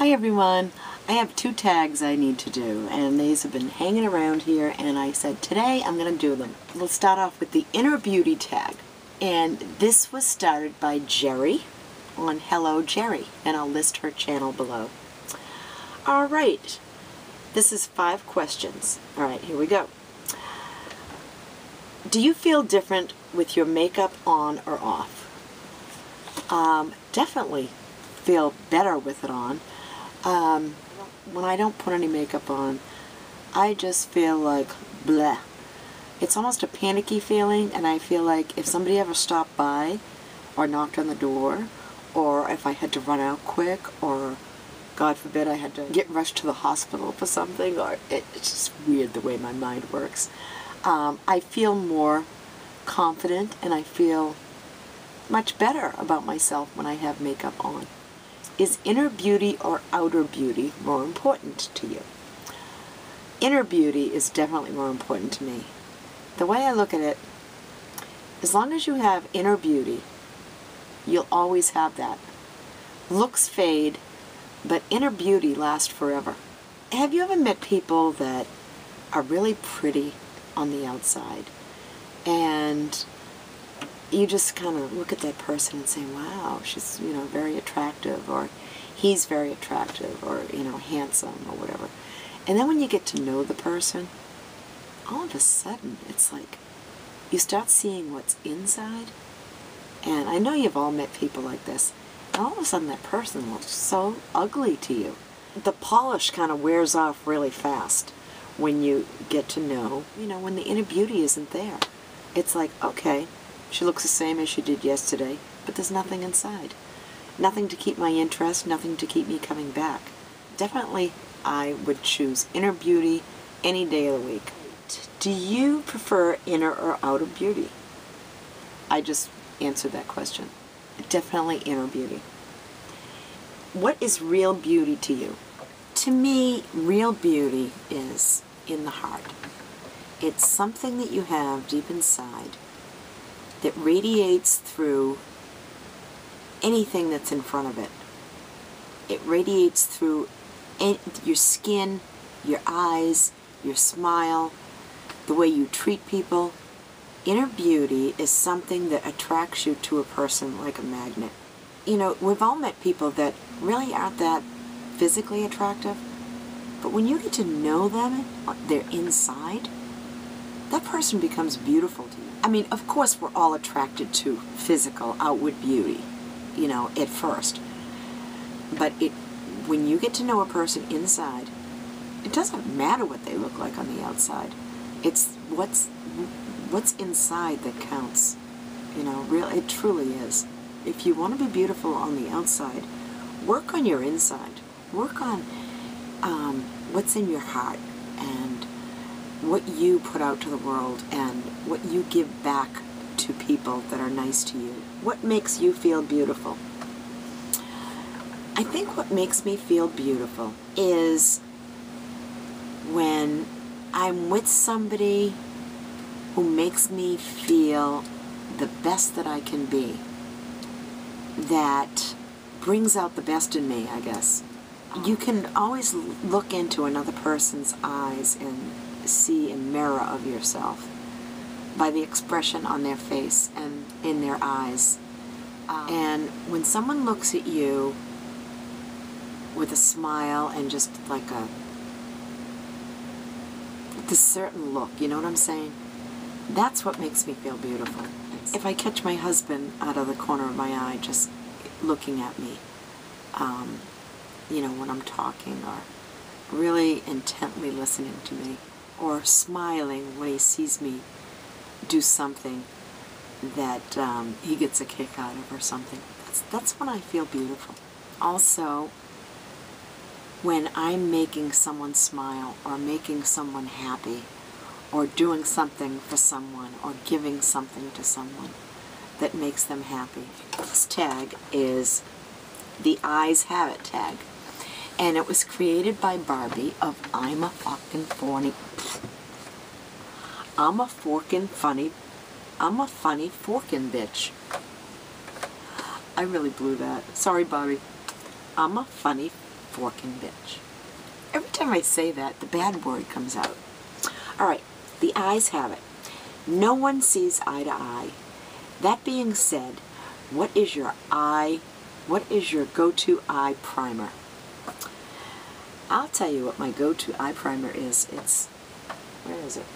Hi everyone. I have 2 tags I need to do, and these have been hanging around here, and I said today I'm going to do them. We'll start off with the Inner Beauty tag, and this was started by Jerry on HelloJerree, and I'll list her channel below. Alright, this is 5 questions. Alright, here we go. Do you feel different with your makeup on or off? Definitely feel better with it on. When I don't put any makeup on, I just feel like bleh. It's almost a panicky feeling, and I feel like if somebody ever stopped by or knocked on the door, or if I had to run out quick, or God forbid I had to get rushed to the hospital for something, or it's just weird the way my mind works. I feel more confident, and I feel much better about myself when I have makeup on. Is inner beauty or outer beauty more important to you? Inner beauty is definitely more important to me. The way I look at it, as long as you have inner beauty, you'll always have that. Looks fade, but inner beauty lasts forever. Have you ever met people that are really pretty on the outside, and you just kind of look at that person and say, wow, she's, very attractive, or he's very attractive, or, handsome, or whatever. And then when you get to know the person, all of a sudden, it's like you start seeing what's inside. And I know you've all met people like this, and all of a sudden that person looks so ugly to you. The polish kind of wears off really fast when you get to know, when the inner beauty isn't there. It's like, okay, she looks the same as she did yesterday, but there's nothing inside. Nothing to keep my interest, nothing to keep me coming back. Definitely, I would choose inner beauty any day of the week. Do you prefer inner or outer beauty? I just answered that question. Definitely inner beauty. What is real beauty to you? To me, real beauty is in the heart. It's something that you have deep inside that radiates through anything that's in front of it. It radiates through your skin, your eyes, your smile, the way you treat people. Inner beauty is something that attracts you to a person like a magnet. We've all met people that really aren't that physically attractive, but when you get to know them, they're inside, that person becomes beautiful to you. I mean, of course we're all attracted to physical, outward beauty, at first. But when you get to know a person inside, it doesn't matter what they look like on the outside. It's what's inside that counts. It truly is. If you want to be beautiful on the outside, work on your inside. Work on what's in your heart, and what you put out to the world, and what you give back to people that are nice to you. What makes you feel beautiful? I think what makes me feel beautiful is when I'm with somebody who makes me feel the best that I can be, that brings out the best in me, I guess. You can always look into another person's eyes and see a mirror of yourself by the expression on their face and in their eyes. And when someone looks at you with a smile and just like this certain look, you know what I'm saying? That's what makes me feel beautiful. If I catch my husband out of the corner of my eye just looking at me, when I'm talking, or really intently listening to me, or smiling when he sees me do something that he gets a kick out of or something, that's when I feel beautiful. Also, when I'm making someone smile, or making someone happy, or doing something for someone, or giving something to someone that makes them happy. This tag is the Eyes Have It tag, and it was created by Barbie of ImaFunnyForkenBytch. I really blew that. Sorry, Barbie. ImaFunnyForkenBytch. Every time I say that, the bad word comes out. All right, the eyes have it. No one sees eye to eye. That being said, what is your go-to eye primer? I'll tell you what my go-to eye primer is. Where is it?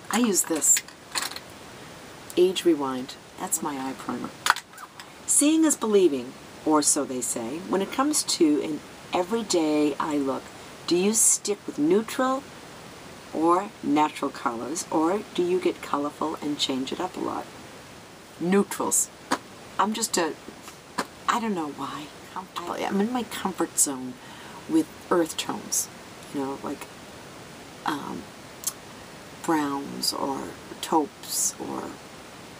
I use this. Age Rewind. That's my eye primer. Seeing is believing, or so they say. When it comes to an everyday eye look, do you stick with neutral or natural colors, or do you get colorful and change it up a lot? Neutrals. I don't know why. I'm in my comfort zone with earth tones, you know, like browns or taupes, or,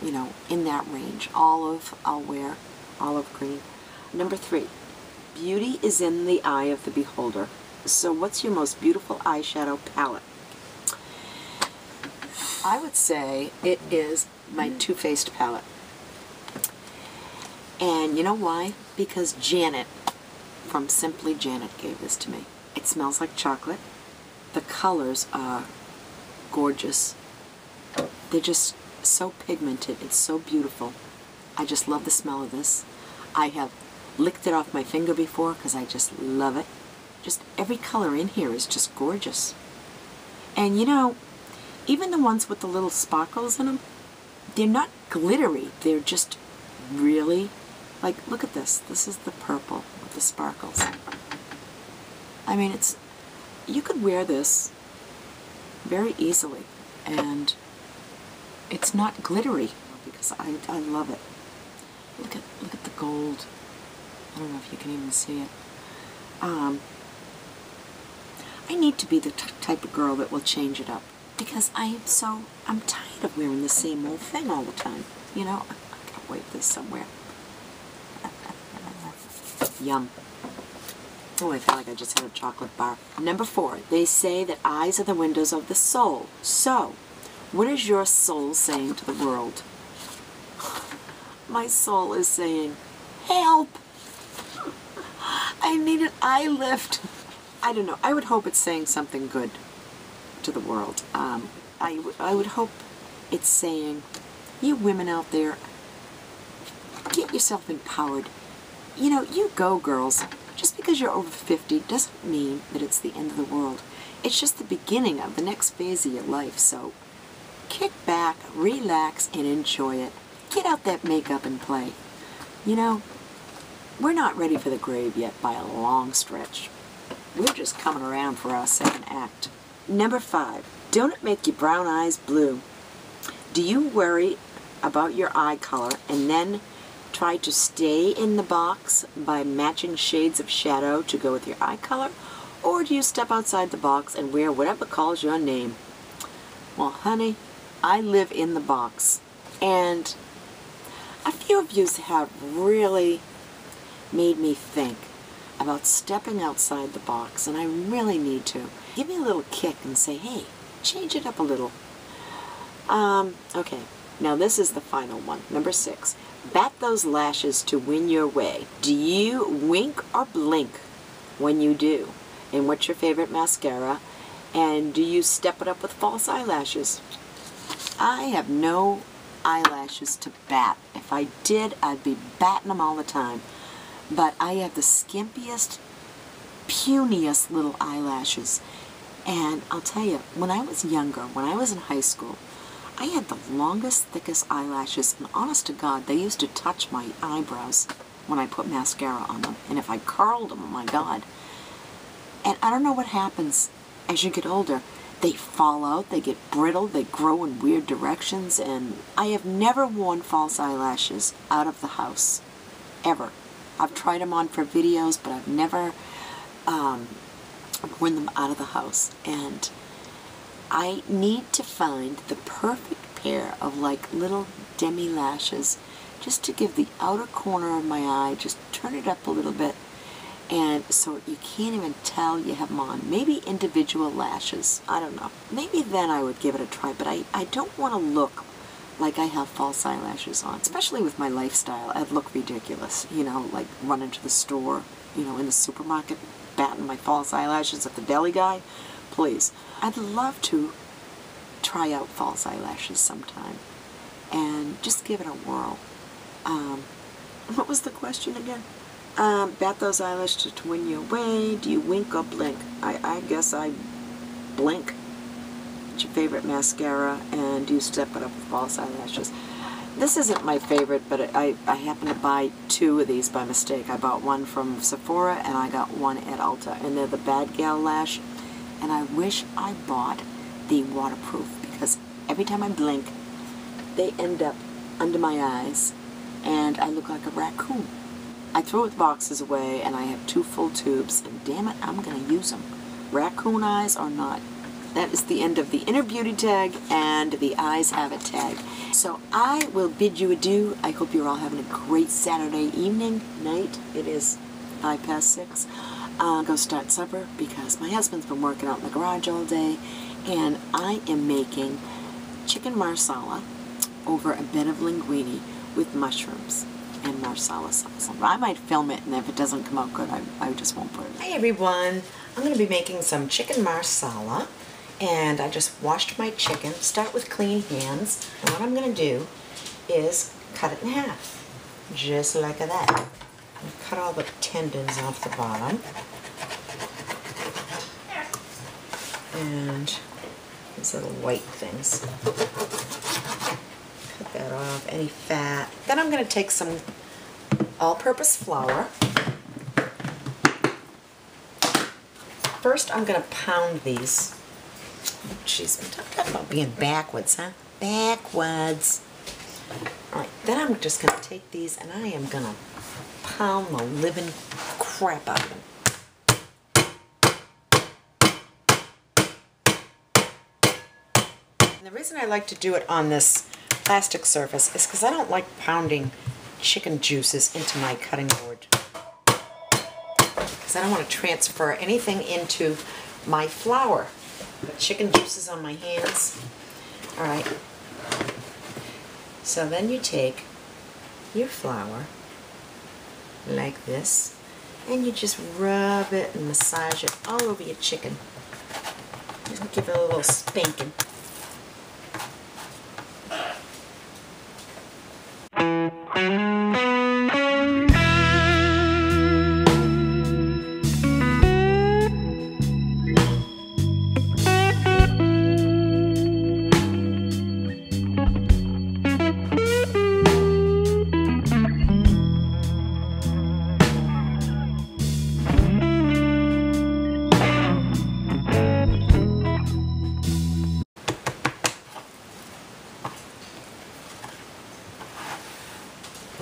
you know, in that range. Olive, I'll wear olive green. Number 3, beauty is in the eye of the beholder. So what's your most beautiful eyeshadow palette? I would say it is my Too Faced palette. And you know why? Because Janet from Simply Janet gave this to me. It smells like chocolate. The colors are gorgeous. They're just so pigmented. It's so beautiful. I just love the smell of this. I have licked it off my finger before because I just love it. Just every color in here is just gorgeous. And you know, even the ones with the little sparkles in them, they're not glittery. They're just really, like, look at this. This is the purple with the sparkles. I mean, you could wear this very easily, and it's not glittery because I love it. Look at the gold. I don't know if you can even see it. I need to be the type of girl that will change it up, because I'm tired of wearing the same old thing all the time. You know, I gotta wait this somewhere. Yum. Oh, I feel like I just had a chocolate bar. Number 4, they say that eyes are the windows of the soul. So, what is your soul saying to the world? My soul is saying, help! I need an eye lift. I don't know. I would hope it's saying something good to the world. I would hope it's saying, you women out there, get yourself empowered. You know, you go, girls. Just because you're over 50 doesn't mean that it's the end of the world. It's just the beginning of the next phase of your life. So kick back, relax, and enjoy it. Get out that makeup and play. You know, we're not ready for the grave yet by a long stretch. We're just coming around for our second act. Number 5, don't it make your brown eyes blue? Do you worry about your eye color and then try to stay in the box by matching shades of shadow to go with your eye color? Or do you step outside the box and wear whatever calls your name? Well, honey, I live in the box. And a few of you have really made me think about stepping outside the box, and I really need to. Give me a little kick and say, hey, change it up a little. Okay, now this is the final one. Number 6, bat those lashes to win your way. Do you wink or blink when you do? And what's your favorite mascara? And do you step it up with false eyelashes? I have no eyelashes to bat. If I did, I'd be batting them all the time. But I have the skimpiest, puniest little eyelashes. And I'll tell you, when I was younger, when I was in high school, I had the longest, thickest eyelashes, and honest to God, they used to touch my eyebrows when I put mascara on them. And if I curled them, oh my God. And I don't know what happens as you get older. They fall out, they get brittle, they grow in weird directions, and I have never worn false eyelashes out of the house, ever. I've tried them on for videos, but I've never worn them out of the house. And I need to find the perfect pair of like little demi lashes just to give the outer corner of my eye, just turn it up a little bit, and so you can't even tell you have them on. Maybe individual lashes, I don't know. Maybe then I would give it a try, but I don't want to look like I have false eyelashes on, especially with my lifestyle. I'd look ridiculous, you know, like run into the store, you know, in the supermarket, batting my false eyelashes at the deli guy. Please. I'd love to try out false eyelashes sometime and just give it a whirl. What was the question again? Bat those eyelashes to win you away. Do you wink or blink? I guess I blink. What's your favorite mascara? And do you step it up with false eyelashes? This isn't my favorite, but I happened to buy 2 of these by mistake. I bought one from Sephora and I got one at Ulta, and they're the Bad Gal Lash. And I wish I bought the waterproof, because every time I blink, they end up under my eyes and I look like a raccoon. I threw the boxes away and I have 2 full tubes, and damn it, I'm going to use them. Raccoon eyes or not. That is the end of the inner beauty tag and the eyes have it tag. So I will bid you adieu. I hope you're all having a great Saturday evening, night. It is 6:05. Go start supper because my husband's been working out in the garage all day, and I am making chicken marsala over a bed of linguine with mushrooms and marsala sauce. I might film it, and if it doesn't come out good, I just won't put it. Hey everyone, I'm going to be making some chicken marsala, and I just washed my chicken. Start with clean hands, and what I'm going to do is cut it in half, just like that. Cut all the tendons off the bottom. And these little white things. Cut that off, any fat. Then I'm going to take some all-purpose flour. First I'm going to pound these. Jeez, I'm talking about being backwards, huh? Backwards. Alright, then I'm just going to take these and I am going to pound the living crap out of them. And the reason I like to do it on this plastic surface is because I don't like pounding chicken juices into my cutting board. Because I don't want to transfer anything into my flour. Got chicken juices on my hands. Alright. So then you take your flour like this, and you just rub it and massage it all over your chicken. Just give it a little spanking.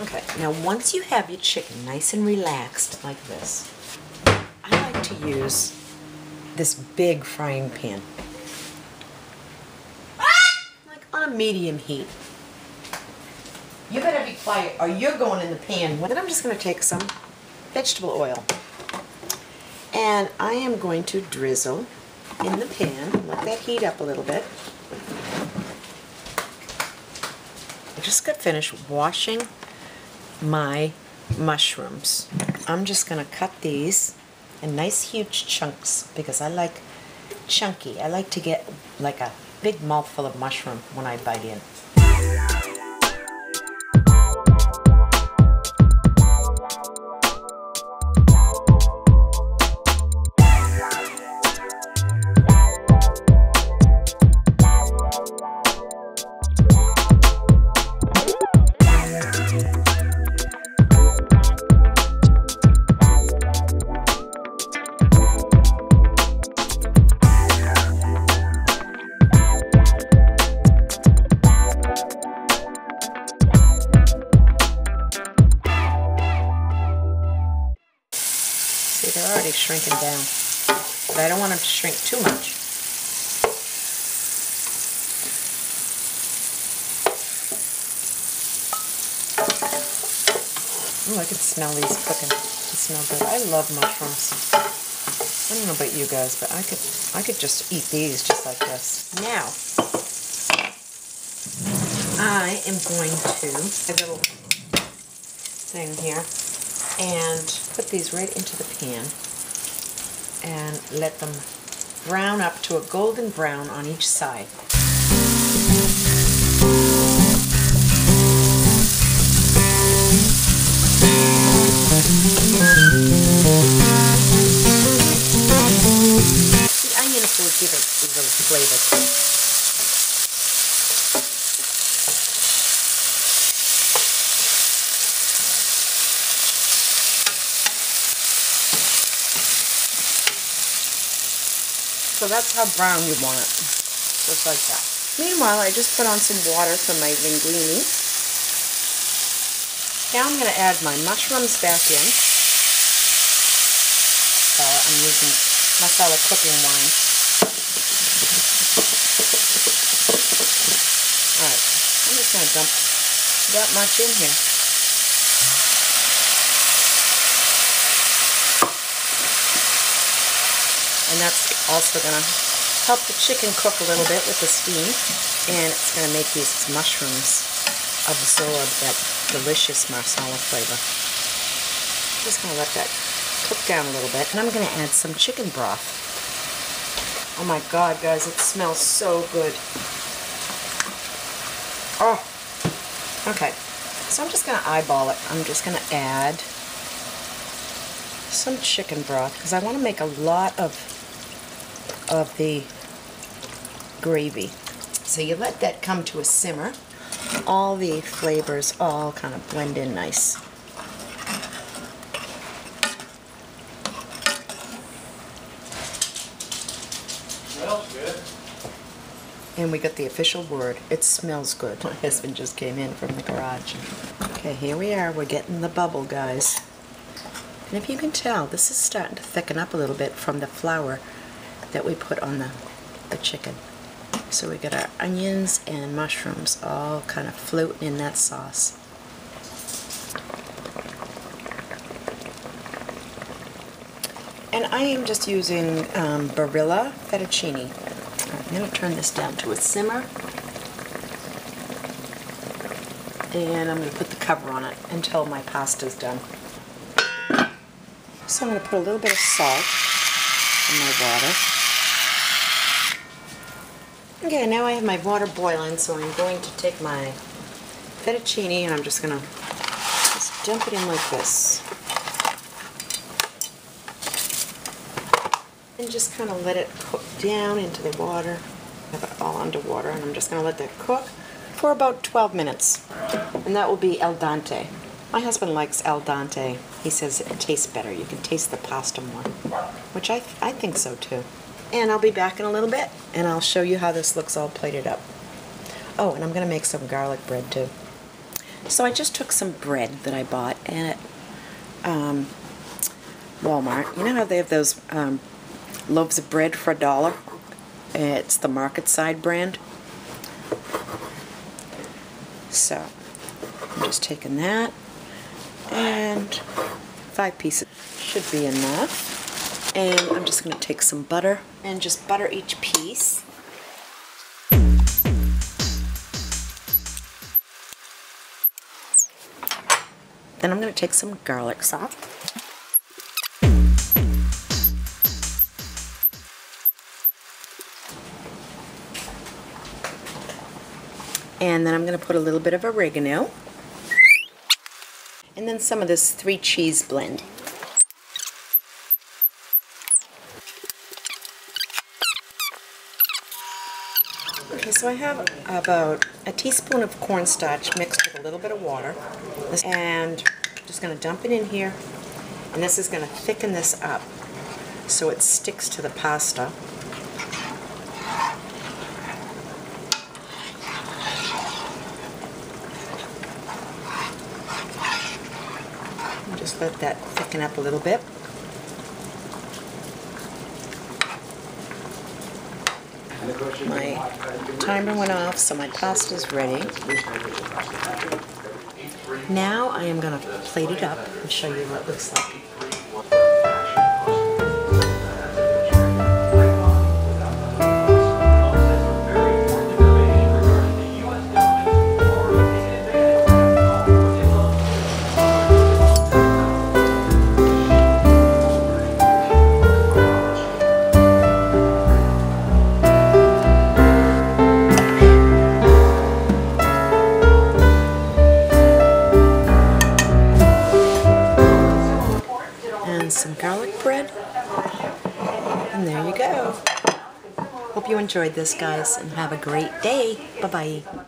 Okay, now once you have your chicken nice and relaxed like this, I like to use this big frying pan, like on a medium heat. You better be quiet or you're going in the pan. Then I'm just going to take some vegetable oil, and I am going to drizzle in the pan, let that heat up a little bit. I just got finished washing my mushrooms. I'm just going to cut these in nice huge chunks because I like chunky. I like to get like a big mouthful of mushroom when I bite in. See, they're already shrinking down, but I don't want them to shrink too much. Oh, I can smell these cooking. They smell good. I love mushrooms. I don't know about you guys, but I could just eat these just like this. Now, I am going to a little thing here and put these right into the pan and let them brown up to a golden brown on each side. The onions will give it a little flavor too. So that's how brown you want it, just like that. Meanwhile, I just put on some water for my linguine. Now I'm going to add my mushrooms back in. So I'm using Marsala cooking wine. Alright, I'm just going to dump that much in here. And that's also going to help the chicken cook a little bit with the steam, and it's going to make these mushrooms absorb that delicious Marsala flavor. Just going to let that cook down a little bit, and I'm going to add some chicken broth. Oh my God, guys, it smells so good. Oh, okay. So I'm just going to eyeball it. I'm just going to add some chicken broth because I want to make a lot of the gravy. So you let that come to a simmer. All the flavors all kind of blend in nice. Smells good. And we got the official word. It smells good. My husband just came in from the garage. Okay, here we are. We're getting the bubble, guys. And if you can tell, this is starting to thicken up a little bit from the flour that we put on the chicken. So we got our onions and mushrooms all kind of floating in that sauce. And I am just using Barilla fettuccine. I'm going to turn this down to a simmer. And I'm going to put the cover on it until my pasta's done. So I'm going to put a little bit of salt in my water. Okay, now I have my water boiling, so I'm going to take my fettuccine and I'm just going to just dump it in like this. And just kind of let it cook down into the water. Have it all underwater, and I'm just going to let that cook for about 12 minutes. And that will be al dente. My husband likes al dente. He says it tastes better. You can taste the pasta more, which I think so too. And I'll be back in a little bit, and I'll show you how this looks all plated up. Oh, and I'm going to make some garlic bread too. So I just took some bread that I bought at Walmart. You know how they have those loaves of bread for $1? It's the Market Side brand. So I'm just taking that, and 5 pieces should be enough. And I'm just going to take some butter and just butter each piece. Then I'm going to take some garlic sauce. And then I'm going to put a little bit of oregano. And then some of this 3 cheese blend. Okay, so I have about a teaspoon of cornstarch mixed with a little bit of water. And I'm just going to dump it in here. And this is going to thicken this up so it sticks to the pasta. Just let that thicken up a little bit. My timer went off, so my pasta's ready. Now I am going to plate it up and show you what it looks like. some garlic bread. And there you go. Hope you enjoyed this, guys, and have a great day. Bye-bye.